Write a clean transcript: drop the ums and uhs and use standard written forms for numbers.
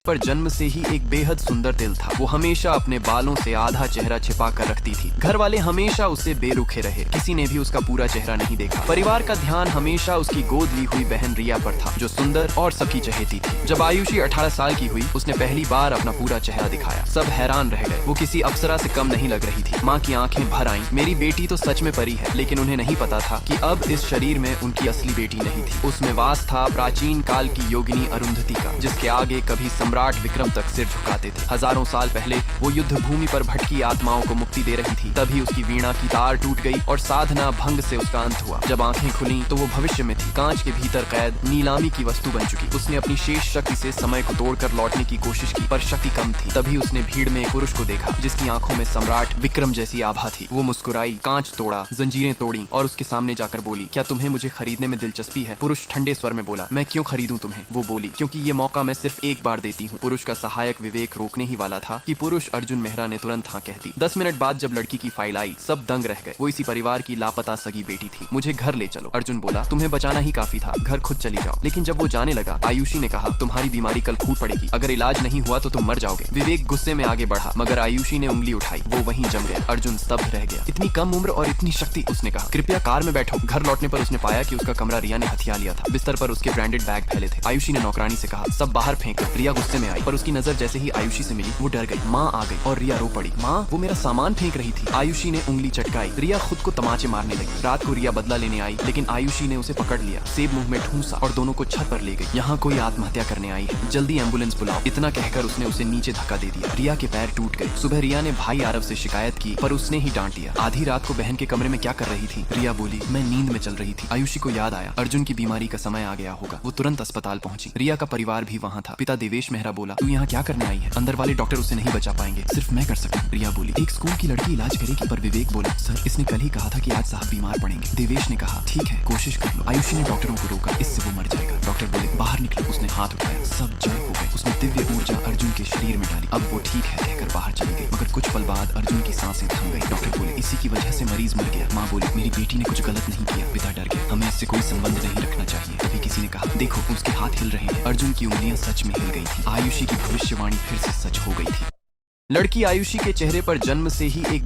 पर जन्म से ही एक बेहद सुंदर दिल था। वो हमेशा अपने बालों से आधा चेहरा छिपा कर रखती थी। घर वाले हमेशा उससे बेरुखे रहे, किसी ने भी उसका पूरा चेहरा नहीं देखा। परिवार का ध्यान हमेशा उसकी गोद ली हुई बहन रिया पर था, जो सुंदर और सबकी चहेती थी। जब आयुषी 18 साल की हुई, उसने पहली बार अपना पूरा चेहरा दिखाया। सब हैरान रह गए। वो किसी अप्सरा से कम नहीं लग रही थी। माँ की आंखें भर आईं। मेरी बेटी तो सच में परी है, लेकिन उन्हें नहीं पता था कि अब इस शरीर में उनकी असली बेटी नहीं थी। उसमें वास था प्राचीन काल की योगिनी अरुंधति का, जिसके आगे कभी सम्राट विक्रम तक सिर झुकाते थे। हजारों साल पहले वो युद्ध भूमि पर भटकी आत्माओं को मुक्ति दे रही थी। तभी उसकी वीणा की तार टूट गई और साधना भंग से उसका अंत हुआ। जब आंखें खुली तो वो भविष्य में थी, कांच के भीतर कैद, नीलामी की वस्तु बन चुकी। उसने अपनी शेष शक्ति से समय को तोड़कर लौटने की कोशिश की, पर शक्ति कम थी। तभी उसने भीड़ में एक पुरुष को देखा, जिसकी आंखों में सम्राट विक्रम जैसी आभा थी। वो मुस्कुराई, कांच तोड़ा, जंजीरें तोड़ी और उसके सामने जाकर बोली, क्या तुम्हें मुझे खरीदने में दिलचस्पी है? पुरुष ठंडे स्वर में बोला, मैं क्यों खरीदूं तुम्हें? वो बोली, क्योंकि ये मौका मैं सिर्फ एक बार देती हूँ। पुरुष का सहायक विवेक रोकने ही वाला था कि पुरुष अर्जुन मेहरा ने तुरंत हाँ कह दी। 10 मिनट बाद जब लड़की की फाइल आई, सब दंग रह गए। वो इसी परिवार की लापता सगी बेटी थी। मुझे घर ले चलो। अर्जुन बोला, तुम्हें बचाना ही काफी था, घर खुद चली जाओ। लेकिन जब वो जाने लगा, आयुषी ने कहा, तुम्हारी बीमारी कल फूट पड़ेगी, अगर इलाज नहीं हुआ तो तुम मर जाओगे। विवेक गुस्से में आगे बढ़ा, मगर आयुषी ने उंगली उठाई। वो वहीं जम गया। अर्जुन स्तब्ध रह गया। इतनी कम उम्र और इतनी शक्ति, उसने कहा। कृपया कार में बैठो। घर लौटने पर उसने पाया कि उसका कमरा रिया ने हथिया लिया था। बिस्तर पर उसके ब्रांडेड बैग फैले थे। आयुषी ने नौकरानी से कहा, सब बाहर फेंको। रिया गुस्से में आई, पर उसकी नजर जैसे ही आयुषी से मिली, वो डर गई। माँ आ गई और रिया रो पड़ी। माँ, वो मेरा सामान फेंक रही थी। आयुषी ने उंगली चटकाई। रिया खुद को तमाचे मारने लगी। रात को रिया बदला लेने आई, लेकिन आयुषी ने उसे पकड़ लिया, सेब मुंह में ठूंसा और दोनों को छत पर ले गई। यहाँ कोई आत्महत्या करने आई है, जल्दी एम्बुलेंस बुलाओ। इतना कहकर उसने उसे नीचे धक्का दे दिया। रिया के पैर टूट गए। सुबह रिया ने भाई आरव से शिकायत की, पर उसने ही डांट दिया। आधी रात को बहन के कमरे में क्या कर रही थी? रिया बोली, मैं नींद में चल रही थी। आयुषी को याद आया, अर्जुन की बीमारी का समय आ गया होगा। वो तुरंत अस्पताल पहुंची। रिया का परिवार भी वहाँ था। पिता देवेश मेहरा बोला, तू यहाँ क्या करने आई है? अंदर वाले डॉक्टर उसे नहीं बचा पाएंगे, सिर्फ मैं कर सकता हूँ। रिया बोली, एक स्कूल की लड़की इलाज करेगी। पर विवेक बोला, सर, इसने कल ही कहा था कि आज साहब बीमार पड़ेंगे। देवेश ने कहा, ठीक है, कोशिश कर लो। आयुषी ने डॉक्टरों को रोका, इससे वो मर जाएगा। डॉक्टर बोले, बाहर निकलो। उसने हाथ उठाया, सब जड़ हो गए। उसने दिव्य ऊर्जा अर्जुन के शरीर में डाली। अब वो ठीक है कहकर बाहर चली गई, मगर कुछ पल बाद अर्जुन की सांसें थम गई। डॉक्टर बोले, इसी की वजह से मरीज मर गया। माँ बोली, मेरी बेटी ने कुछ गलत नहीं किया। पिता डर गया, हमें इससे कोई संबंध नहीं रखना चाहिए। तभी किसी ने कहा, देखो, उसके हाथ हिल रहे हैं। अर्जुन की उंगलियां सच में हिल गई थी। आयुषी की भविष्यवाणी फिर से सच हो गई थी। लड़की आयुषी के चेहरे पर जन्म से ही एक